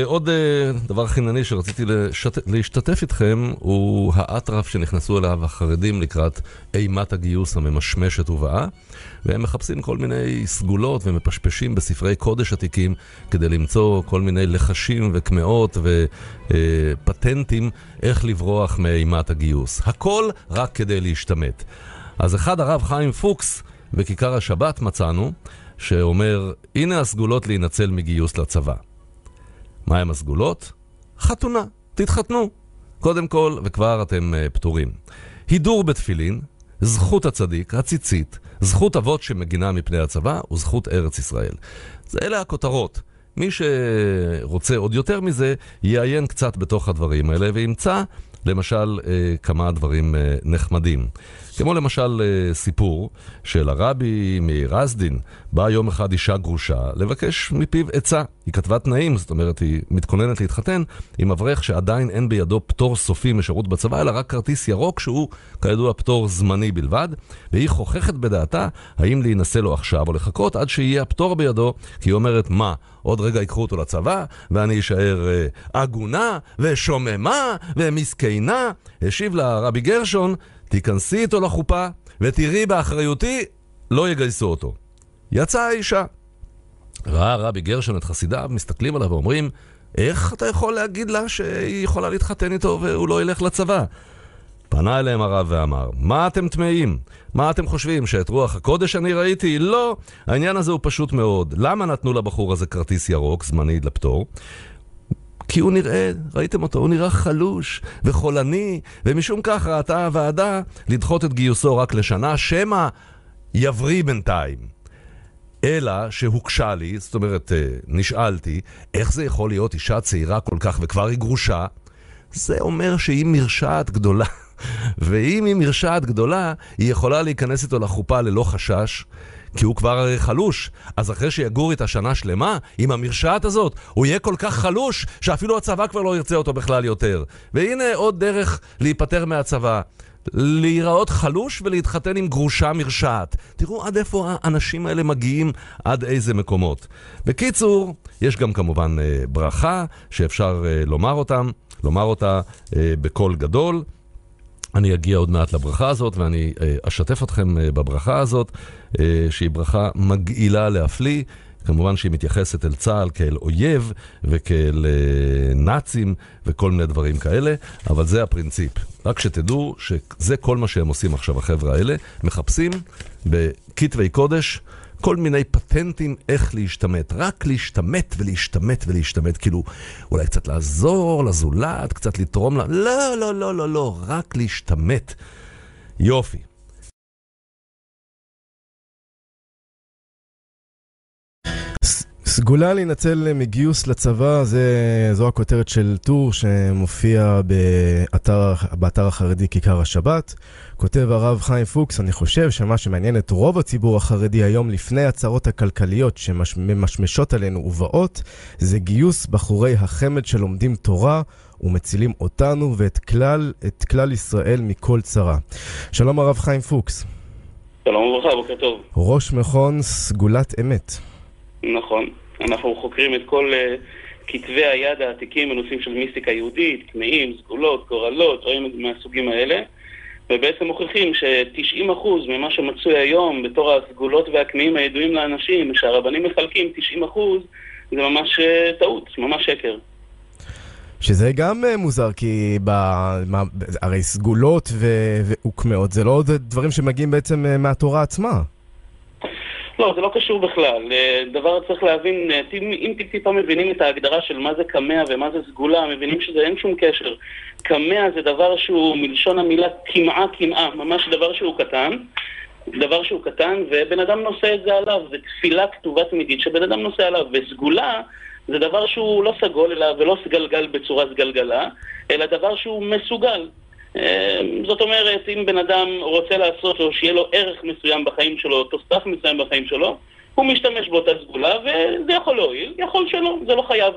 עוד דבר חינני שרציתי להשתתף איתכם הוא האטרף שנכנסו אליו החרדים לקראת אימת הגיוס הממשמשת ובאה, והם מחפשים כל מיני סגולות ומפשפשים בספרי קודש עתיקים כדי למצוא כל מיני לחשים וכמאות ופטנטים איך לברוח מאימת הגיוס. הכל רק כדי להשתמט. אז אחד הרב חיים פוקס בכיכר השבת מצאנו שאומר, הנה הסגולות להינצל מגיוס לצבא. מה הם הסגולות? חתונה, תתחתנו. קודם כל, וכבר אתם פטורים. הידור בתפילין, זכות הצדיק, הציצית, זכות אבות שמגינה מפני הצבא, וזכות ארץ ישראל. אלה הכותרות. מי שרוצה עוד יותר מזה, יעיין קצת בתוך הדברים האלה, וימצא למשל כמה דברים נחמדים. כמו למשל סיפור של הרבי מרזדין, באה יום אחד אישה גרושה לבקש מפיו עצה. היא כתבה תנאים, זאת אומרת היא מתכוננת להתחתן עם אברך שעדיין אין בידו פטור סופי משירות בצבא, אלא רק כרטיס ירוק שהוא כידוע פטור זמני בלבד, והיא חוככת בדעתה האם להינשא לו עכשיו או לחכות עד שיהיה הפטור בידו, כי היא אומרת מה, עוד רגע יקחו אותו לצבא ואני אשאר עגונה ושוממה ומסכנה. השיב לה רבי גרשון, תיכנסי איתו לחופה ותראי באחריותי לא יגייסו אותו. יצאה האישה. ראה רבי גרשון את חסידיו, מסתכלים עליו ואומרים, איך אתה יכול להגיד לה שהיא יכולה להתחתן איתו והוא לא ילך לצבא? פנה אליהם הרב ואמר, מה אתם תמאים? מה אתם חושבים, שאת רוח הקודש אני ראיתי? לא, העניין הזה הוא פשוט מאוד. למה נתנו לבחור הזה כרטיס ירוק זמני לפטור? כי הוא נראה, ראיתם אותו, הוא נראה חלוש וחולני, ומשום כך ראתה הוועדה לדחות את גיוסו רק לשנה, שמה יבריא בינתיים. אלא שהוקשה לי, זאת אומרת, נשאלתי, איך זה יכול להיות אישה צעירה כל כך וכבר היא גרושה? זה אומר שהיא מרשעת גדולה, ואם היא מרשעת גדולה, היא יכולה להיכנס איתו לחופה ללא חשש, כי הוא כבר הרי חלוש. אז אחרי שיגור איתה שנה שלמה, עם המרשעת הזאת, הוא יהיה כל כך חלוש, שאפילו הצבא כבר לא ירצה אותו בכלל יותר. והנה עוד דרך להיפטר מהצבא. להיראות חלוש ולהתחתן עם גרושה מרשעת. תראו עד איפה האנשים האלה מגיעים, עד איזה מקומות. בקיצור, יש גם כמובן ברכה שאפשר לומר אותה בקול גדול. אני אגיע עוד מעט לברכה הזאת, ואני אשתף אתכם בברכה הזאת, שהיא ברכה מגעילה להפליא. כמובן שהיא מתייחסת אל צה"ל כאל אויב וכאל נאצים וכל מיני דברים כאלה, אבל זה הפרינציפ. רק שתדעו שזה כל מה שהם עושים עכשיו החבר'ה האלה, מחפשים בכתבי קודש כל מיני פטנטים איך להשתמט, רק להשתמט ולהשתמט ולהשתמט, כאילו אולי קצת לעזור לזולת, קצת לתרום לה, לא, לא, לא, לא, לא, רק להשתמט. יופי. סגולה להינצל מגיוס לצבא, זו הכותרת של טור שמופיע באתר החרדי כיכר השבת. כותב הרב חיים פוקס, אני חושב שמה שמעניין את רוב הציבור החרדי היום לפני הצרות הכלכליות שממשמשות עלינו ובאות, זה גיוס בחורי החמד שלומדים תורה ומצילים אותנו ואת כלל ישראל מכל צרה. שלום הרב חיים פוקס. שלום וברכה, בוקר טוב. ראש מכון סגולת אמת. נכון, אנחנו חוקרים את כל כתבי היד העתיקים בנושאים של מיסטיקה יהודית, טמאים, סגולות, גורלות, דברים מהסוגים האלה, ובעצם מוכיחים ש90% ממה שמצוי היום בתור הסגולות והכמאים הידועים לאנשים, שהרבנים מחלקים 90%, זה ממש טעות, ממש שקר. שזה גם מוזר, כי הרי סגולות וכמאות זה לא דברים שמגיעים בעצם מהתורה עצמה. לא, זה לא קשור בכלל. דבר צריך להבין, אם טיפה מבינים את ההגדרה של מה זה קמע ומה זה סגולה, מבינים שזה אין שום קשר. קמע זה דבר שהוא מלשון המילה קמעה, ממש דבר שהוא קטן, ובן אדם נושא את זה עליו, זה תפילה כתובה תמידית שבן אדם נושא עליו, וסגולה זה דבר שהוא לא סגול ולא סגלגל בצורה סגלגלה, אלא דבר שהוא מסוגל. זאת אומרת, אם בן אדם רוצה לעשות או שיהיה לו ערך מסוים בחיים שלו, תוסף מסוים בחיים שלו, הוא משתמש באותה סגולה, וזה יכול להועיל, יכול שלא, זה לא חייב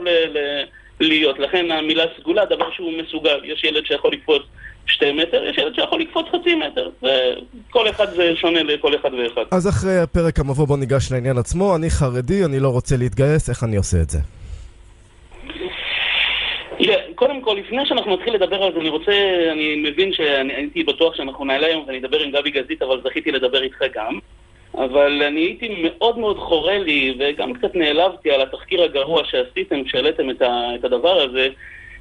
להיות. לכן המילה סגולה, דבר שהוא מסוגל. יש ילד שיכול לקפוץ 2 מטר, יש ילד שיכול לקפוץ 0.5 מטר. כל אחד זה שונה לכל אחד ואחד. אז אחרי הפרק המבוא בוא ניגש לעניין עצמו. אני חרדי, אני לא רוצה להתגייס, איך אני עושה את זה? קודם כל, לפני שאנחנו נתחיל לדבר על זה, אני מבין שאני הייתי בטוח שאנחנו נעלה היום ואני אדבר עם גבי גזית, אבל זכיתי לדבר איתך גם. אבל אני הייתי מאוד מאוד חורה לי, וגם קצת נעלבתי על התחקיר הגרוע שעשיתם, כשהעליתם את הדבר הזה,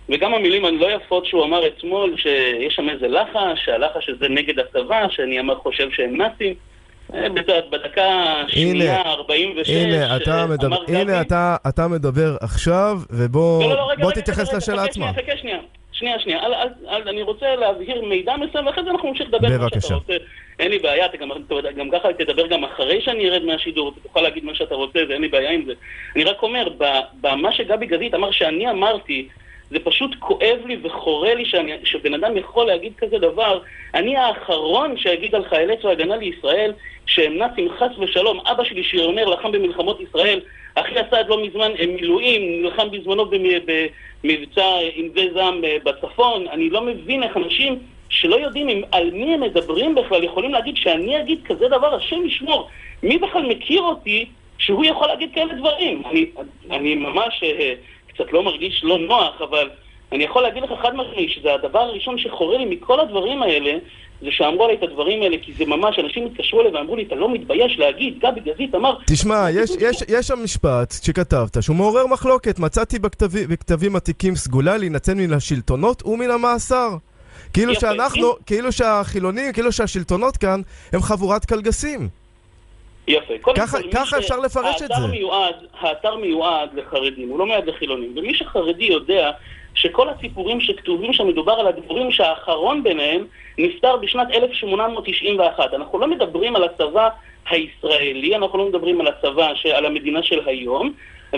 וגם המילים הלא יפות שהוא אמר אתמול, שיש שם איזה לחש, שהלחש הזה נגד הצבא, שאני חושב שהם נאצים. בדקה שנייה 46 הנה אתה מדבר עכשיו, ובוא תתייחס לשאלה עצמה. שנייה, אני רוצה להבהיר מידע מסוים, ואחרי זה אנחנו נמשיך לדבר מה שאתה רוצה. אין לי בעיה, גם ככה תדבר גם אחרי שאני ארד מהשידור, אתה תוכל להגיד מה שאתה רוצה, ואין לי בעיה עם זה. אני רק אומר, במה שגבי גזית אמר שאני אמרתי, זה פשוט כואב לי וחורה לי שבן אדם יכול להגיד כזה דבר. אני האחרון שיגיד על חיילי צבא הגנה לישראל שהם נאצים חס ושלום. אבא שלי שאומר לחם במלחמות ישראל, אחי אסד לא מזמן מילואים, נלחם בזמנו במבצע ענבי זעם בצפון. אני לא מבין איך אנשים שלא יודעים על מי הם מדברים בכלל יכולים להגיד שאני אגיד כזה דבר, השם ישמור. מי בכלל מכיר אותי שהוא יכול להגיד כאלה דברים? אני ממש קצת לא מרגיש לא נוח, אבל אני יכול להגיד לך חד משמעי שזה הדבר הראשון שחורה לי מכל הדברים האלה, זה שאמרו עלי את הדברים האלה, כי זה ממש, אנשים התקשרו אליי ואמרו לי, אתה לא מתבייש להגיד, גבי גזית אמר... תשמע, יש שם משפט שכתבת, שהוא מעורר מחלוקת, מצאתי בכתבים עתיקים סגולה להינצל מן השלטונות ומן המאסר. כאילו שהחילונים, כאילו שהשלטונות כאן, הם חבורת קלגסים. יפה. ככה אפשר לפרש את זה. האתר מיועד לחרדים, הוא לא מיועד לחילונים. ומי שחרדי יודע שכל הסיפורים שכתובים שם מדובר על הדברים שהאחרון ביניהם נפטר בשנת 1891. אנחנו לא מדברים על הצבא הישראלי, אנחנו לא מדברים על הצבא, על המדינה של היום,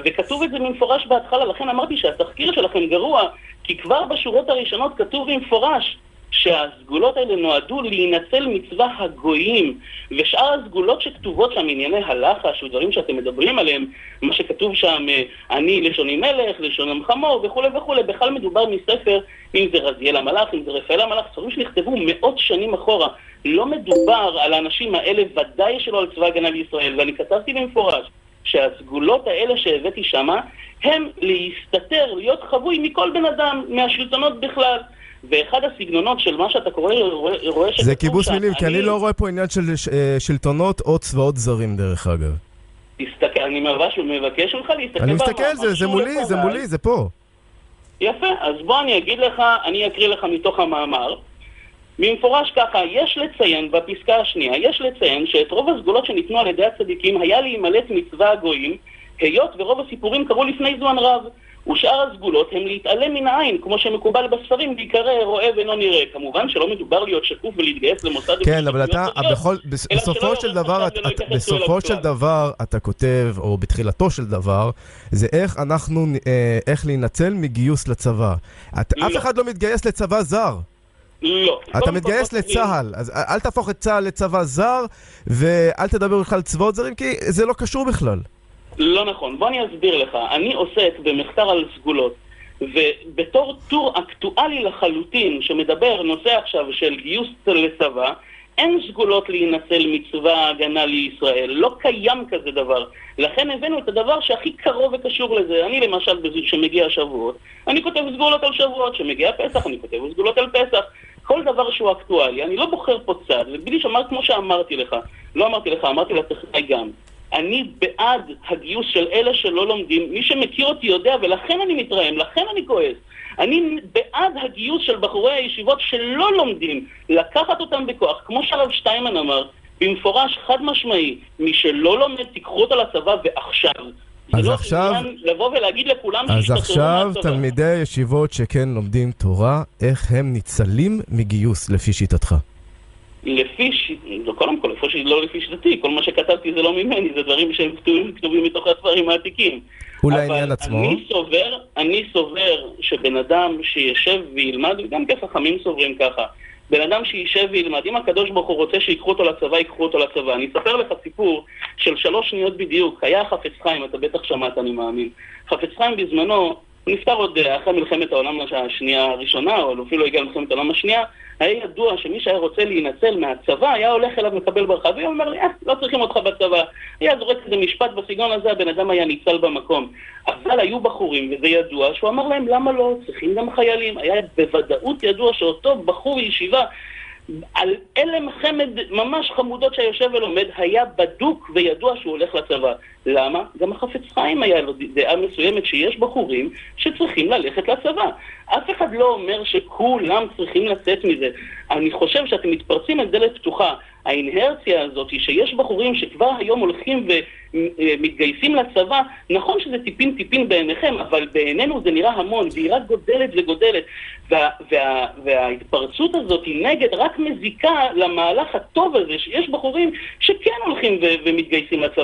וכתוב את זה במפורש בהתחלה. לכן אמרתי שהתחקיר שלכם גרוע, כי כבר בשורות הראשונות כתוב במפורש שהסגולות האלה נועדו להינצל מצווה הגויים, ושאר הסגולות שכתובות שם, ענייני הלחש ודברים שאתם מדברים עליהם, מה שכתוב שם, אני לשוני מלך, לשונם חמור וכו' וכו', בכלל מדובר מספר, אם זה רזיאל המלאך, אם זה רפאל המלאך, ספרים שנכתבו מאות שנים אחורה. לא מדובר על האנשים האלה, ודאי שלא על צבא הגנה לישראל, ואני כתבתי במפורש שהסגולות האלה שהבאתי שמה, הם להסתתר, להיות חבוי מכל בן אדם, מהשלטונות בכלל. ואחד הסגנונות של מה שאתה קורא, רואה זה קיבוץ מילים, כי אני לא רואה פה עניין של שלטונות או צבאות זרים דרך אגב. אני מבקש ממך להסתכל. אני מסתכל, זה מולי, זה פה. יפה, אז בוא אני אגיד לך, אני אקריא לך מתוך המאמר. במפורש ככה, יש לציין, בפסקה השנייה, יש לציין שאת רוב הסגולות שניתנו על ידי הצדיקים היה להימלט מצווה הגויים, היות ורוב הסיפורים קרו לפני זמן רב. ושאר הסגולות הם להתעלם מן העין, כמו שמקובל בספרים, בעיקר רואה ואינו נראה. כמובן שלא מדובר להיות שקוף ולהתגייס למוסד... כן, אבל אתה, בסופו של דבר, אתה כותב, או בתחילתו של דבר, זה איך להינצל מגיוס לצבא. אף אחד לא מתגייס לצבא זר. לא. אתה מתגייס לצהל, אז אל תהפוך את צהל לצבא זר, ואל תדבר בכלל על צבאות זרים, כי זה לא קשור בכלל. לא נכון, בוא אני אסביר לך. אני עוסק במחקר על סגולות, ובתור טור אקטואלי לחלוטין שמדבר נושא עכשיו של גיוס לצבא, אין סגולות להינצל מצווה הגנה לישראל, לא קיים כזה דבר. לכן הבאנו את הדבר שהכי קרוב וקשור לזה. אני למשל, שמגיע שבועות, אני כותב סגולות על שבועות, שמגיע פסח, אני כותב סגולות על פסח. כל דבר שהוא אקטואלי, אני לא בוחר פה צד, ובלי שאמרת כמו שאמרתי לך, לא אמרתי לך, אמרתי לטכנאי גם. אני בעד הגיוס של אלה שלא לומדים, מי שמכיר אותי יודע, ולכן אני מתרעם, לכן אני כועס. אני בעד הגיוס של בחורי הישיבות שלא לומדים, לקחת אותם בכוח, כמו שהרב שטיימן אמר, במפורש חד משמעי, מי שלא לומד תיקחו אותו לצבא ועכשיו. אז עכשיו, לבוא ולהגיד לכולם אז עכשיו תלמידי הישיבות שכן לומדים תורה, איך הם ניצלים מגיוס לפי שיטתך? קודם כל, לא לפי שיטתי, כל מה שכתבתי זה לא ממני, זה דברים שהם כתובים מתוך הספרים העתיקים. ולעניין עצמו? אני סובר שבן אדם שישב וילמד, גם כחכמים סוברים ככה, בן אדם שישב וילמד, אם הקדוש ברוך הוא רוצה שיקחו אותו לצבא, ייקחו אותו לצבא. אני אספר לך סיפור של 3 שניות בדיוק. היה חפץ חיים, אתה בטח שמעת, אני מאמין. חפץ חיים בזמנו הוא נפטר עוד אחרי מלחמת העולם השנייה הראשונה, או אפילו הגיע למלחמת העולם השנייה. היה ידוע שמי שהיה רוצה להינצל מהצבא, היה הולך אליו מקבל ברכה, והוא אומר לי, לא צריכים אותך בצבא. היה זורק איזה משפט בסגנון הזה, הבן אדם היה ניצל במקום. אבל היו בחורים, וזה ידוע, שהוא אמר להם, למה לא? צריכים גם חיילים. היה בוודאות ידוע שאותו בחור ישיבה, על אלם חמד ממש חמודות שהיושב ולומד, היה בדוק וידוע שהוא הולך לצבא. למה? גם החפץ חיים היה לו דעה מסוימת שיש בחורים שצריכים ללכת לצבא. אף אחד לא אומר שכולם צריכים לצאת מזה. אני חושב שאתם מתפרצים על דלת פתוחה. האינהרציה הזאת היא שיש בחורים שכבר היום הולכים ומתגייסים לצבא, נכון שזה טיפין בעיניכם, אבל בעינינו זה נראה המון, והיא רק גודלת וגודלת. וההתפרצות הזאת היא נגד רק מזיקה למהלך הטוב הזה, שיש בחורים שכן הולכים ומתגייסים לצבא.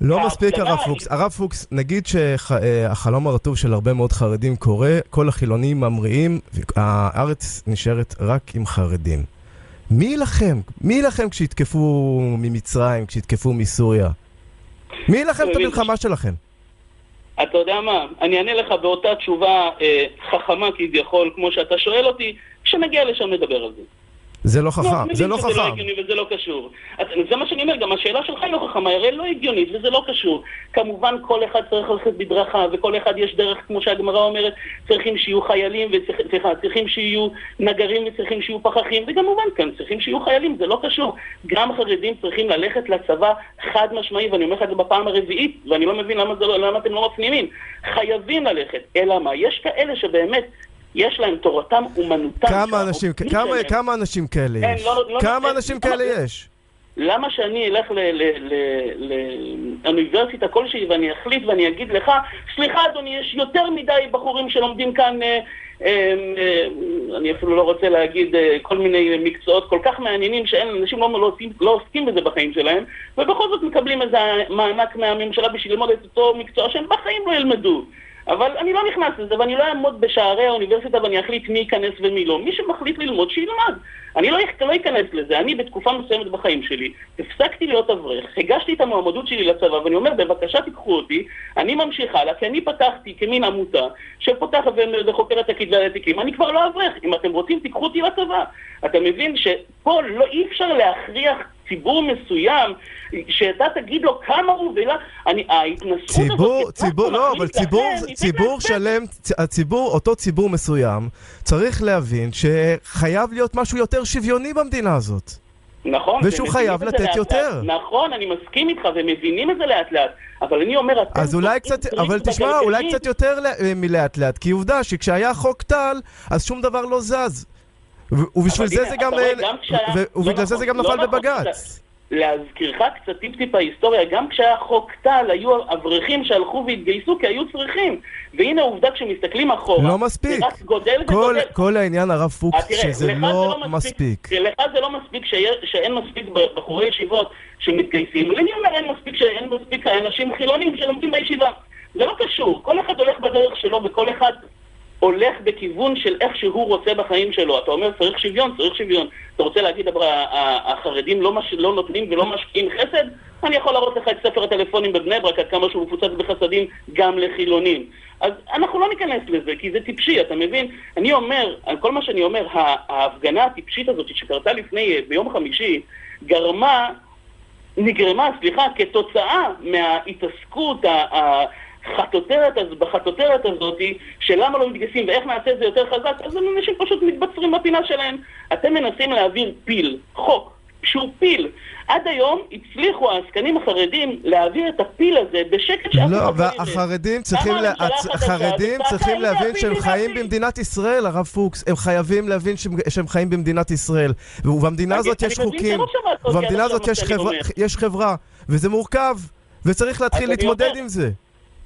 לא מספיק הרב פוקס. הרב פוקס, נגיד שהחלום הרטוב של הרבה מאוד חרדים קורה, כל החילונים ממריאים, הארץ נשארת רק עם חרדים. מי ילחם כשיתקפו ממצרים, כשיתקפו מסוריה? מי ילחם את המלחמה שלכם? אתה יודע מה? אני אענה לך באותה תשובה חכמה כביכול, כמו שאתה שואל אותי, כשנגיע לשם נדבר על זה. זה לא חכם, זה לא חכם. זה לא הגיוני וזה לא קשור. זה מה שאני אומר, גם השאלה שלך היא לא חכמה, הרי לא הגיונית וזה לא קשור. כמובן כל אחד צריך ללכת בדרכה, וכל אחד יש דרך, כמו שהגמרא אומרת, צריכים שיהיו חיילים, צריכים שיהיו נגרים וצריכים שיהיו פחחים, וכמובן כאן צריכים שיהיו חיילים, זה לא קשור. גם חרדים צריכים ללכת לצבא חד משמעי, ואני אומר לך את זה בפעם הרביעית, ואני לא מבין למה אתם לא מפנימים. חייבים ללכת, אלא מה? יש כאלה שבאמת יש להם תורתם אומנותם. כמה אנשים כאלה יש? כמה אנשים כאלה יש? למה שאני אלך לאוניברסיטה כלשהי ואני אחליט ואני אגיד לך, סליחה אדוני, יש יותר מדי בחורים שלומדים כאן, אני אפילו לא רוצה להגיד כל מיני מקצועות כל כך מעניינים שאנשים לא עוסקים בזה בחיים שלהם, ובכל זאת מקבלים איזה מענק מהממשלה בשביל ללמוד את אותו מקצוע שהם בחיים לא ילמדו. אבל אני לא נכנס לזה, ואני לא אעמוד בשערי האוניברסיטה ואני אחליט מי ייכנס ומי לא. מי שמחליט ללמוד, שילמד. אני לא אכנס לזה. אני בתקופה מסוימת בחיים שלי, הפסקתי להיות אברך, הגשתי את המועמדות שלי לצבא, ואני אומר, בבקשה תיקחו אותי, אני ממשיך הלאה, כי אני פתחתי כמין עמותה, שפותחת וחוקרת הכתבי התיקים, אני כבר לא אברך. אם אתם רוצים, תיקחו אותי לצבא. אתה מבין שפה אי אפשר להכריח ציבור מסוים, שאתה תגיד לו כמה הוא ולא, ההתנסות הזאת... לא, אבל ציבור שלם, אותו ציבור מסוים, צריך להבין שחייב להיות משהו יותר שוויוני במדינה הזאת. נכון. ושהוא חייב לתת יותר. נכון, אני מסכים איתך ומבינים את זה לאט לאט, אבל אני אומר... אז אולי קצת, אבל תשמע, אולי קצת יותר מלאט לאט, כי עובדה שכשהיה חוק טל, אז שום דבר לא זז. ובשביל זה זה גם נפל בבג"ץ. להזכירך קצת טיפ ההיסטוריה, גם כשהיה חוק טל היו אברכים שהלכו והתגייסו כי היו צריכים, והנה העובדה כשמסתכלים אחורה, לא מספיק. כל העניין הרב פוקס שזה לא מספיק. לך זה לא מספיק שאין מספיק בחורי ישיבות שמתגייסים, ואני אומר שאין מספיק אנשים חילונים שלומדים בישיבה. זה לא קשור, כל אחד הולך בדרך שלו וכל אחד הולך בכיוון של איך שהוא רוצה בחיים שלו. אתה אומר צריך שוויון. אתה רוצה להגיד החרדים לא נותנים ולא משקיעים חסד? אני יכול להראות לך את ספר הטלפונים בבני ברק, עד כמה שהוא מפוצץ בחסדים גם לחילונים. אז אנחנו לא ניכנס לזה, כי זה טיפשי, אתה מבין? אני אומר, כל מה שאני אומר, ההפגנה הטיפשית הזאת שקרתה ביום חמישי, נגרמה, כתוצאה מההתעסקות בחטוטרת הזאת, שלמה לא מתגייסים ואיך נעשה את זה יותר חזק, אז אנשים פשוט מתבצרים בפינה שלהם. אתם מנסים להעביר חוק שהוא פיל. עד היום הצליחו העסקנים החרדים להעביר את הפיל הזה בשקט שאף לא, והחרדים צריכים להבין שהם חיים במדינת ישראל, הרב פוקס. הם חייבים להבין שהם חיים במדינת ישראל. ובמדינה הזאת יש חוקים, ובמדינה הזאת יש חברה, וזה מורכב, וצריך להתחיל להתמודד עם זה.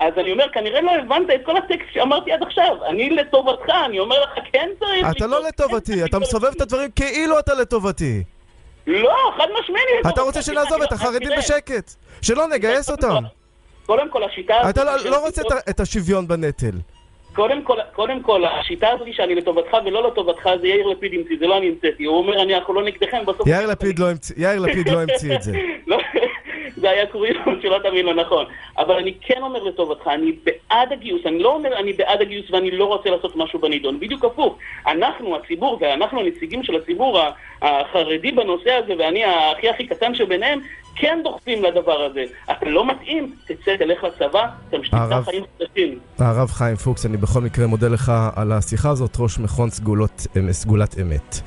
אז אני אומר, כנראה לא הבנת את כל הטקסט שאמרתי עד עכשיו. אני לטובתך, אני אומר לך, כן צריך... אתה לא לטובתי, אתה מסובב את הדברים כאילו אתה לטובתי. לא, חד משמעי. אתה רוצה שנעזוב את החרדים בשקט, שלא נגייס אותם. קודם כל, השיטה... אתה לא רוצה את השוויון בנטל. קודם כל, השיטה הזאת שאני לטובתך ולא לטובתך, זה יאיר לפיד המציא, זה לא אני המצאתי. הוא אומר, אנחנו לא נגדכם בסוף... יאיר לפיד לא המציא את זה. היה קוראים שלא תבין לא נכון. אבל אני כן אומר לטובתך, אני בעד הגיוס, אני לא אומר אני בעד הגיוס ואני לא רוצה לעשות משהו בנידון, בדיוק הפוך. אנחנו, הציבור, ואנחנו הנציגים של הציבור החרדי בנושא הזה, ואני הכי קטן שביניהם, כן דוחפים לדבר הזה. אתה לא מתאים, תצא, תלך לצבא, תמשיך חיים חדשים. הרב חיים פוקס, אני בכל מקרה מודה לך על השיחה הזאת, ראש מכון סגולת אמת.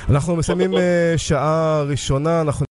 אנחנו מסיימים שעה ראשונה, אנחנו